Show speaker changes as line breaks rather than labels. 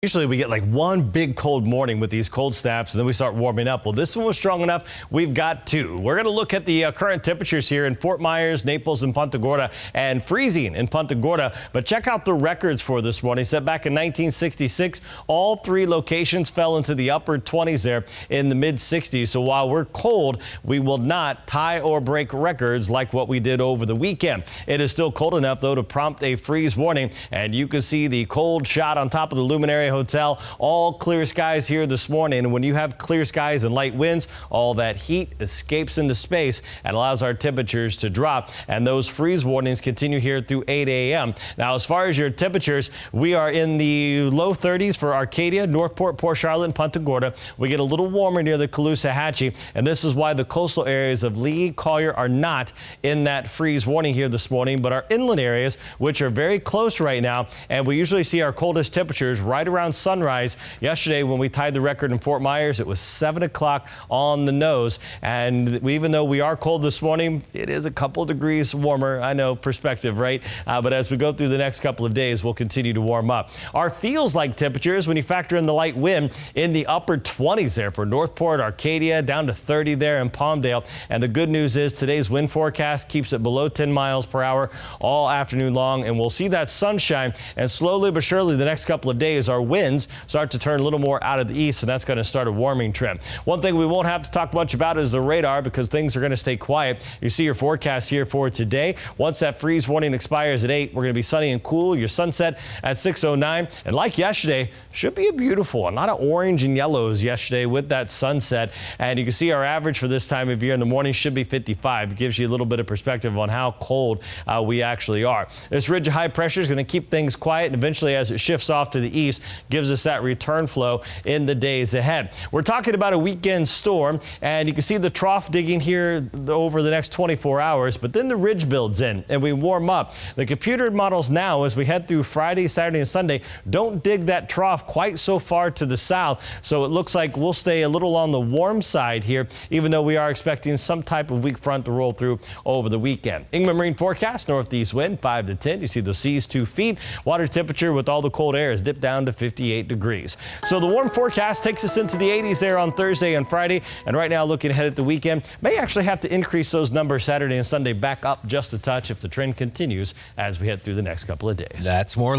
Usually we get like one big cold morning with these cold snaps and then we start warming up. Well, this one was strong enough. We've got two. We're going to look at the current temperatures here in Fort Myers, Naples, and Punta Gorda, and freezing in Punta Gorda. But check out the records for this morning. Set back in 1966, all three locations fell into the upper 20s there in the mid 60s. So while we're cold, we will not tie or break records like what we did over the weekend. It is still cold enough, though, to prompt a freeze warning. And you can see the cold shot on top of the Luminary Hotel. All clear skies here this morning. And when you have clear skies and light winds, all that heat escapes into space and allows our temperatures to drop. And those freeze warnings continue here through 8 a.m. Now, as far as your temperatures, we are in the low 30s for Arcadia, Northport, Port Charlotte, and Punta Gorda. We get a little warmer near the Caloosahatchee, and this is why the coastal areas of Lee, Collier are not in that freeze warning here this morning, but our inland areas, which are very close right now, and we usually see our coldest temperatures right around sunrise. Yesterday, when we tied the record in Fort Myers, it was 7 o'clock on the nose, and even though we are cold this morning, it is a couple degrees warmer. I know, perspective, right? But as we go through the next couple of days, we'll continue to warm up. Our feels like temperatures, when you factor in the light wind, in the upper 20s there for Northport, Arcadia, down to 30 there in Palmdale. And the good news is today's wind forecast keeps it below 10 miles per hour all afternoon long, and we'll see that sunshine. And slowly but surely, the next couple of days, our winds start to turn a little more out of the east, and that's going to start a warming trend. One thing we won't have to talk much about is the radar, because things are going to stay quiet. You see your forecast here for today. Once that freeze warning expires at 8, we're going to be sunny and cool. Your sunset at 6:09, and like yesterday, should be a beautiful one. A lot of orange and yellows yesterday with that sunset, and you can see our average for this time of year in the morning should be 55. It gives you a little bit of perspective on how cold we actually are. This ridge of high pressure is going to keep things quiet, and eventually, as it shifts off to the east, gives us that return flow in the days ahead. We're talking about a weekend storm, and you can see the trough digging here over the next 24 hours, but then the ridge builds in and we warm up. The computer models now, as we head through Friday, Saturday, and Sunday, don't dig that trough quite so far to the south, so it looks like we'll stay a little on the warm side here, even though we are expecting some type of weak front to roll through over the weekend. Ingman Marine forecast, northeast wind 5 to 10. You see the seas 2 feet. Water temperature with all the cold air is dipped down to 58 degrees. So the warm forecast takes us into the 80s there on Thursday and Friday, and right now looking ahead at the weekend, may actually have to increase those numbers Saturday and Sunday back up just a touch if the trend continues as we head through the next couple of days.
That's more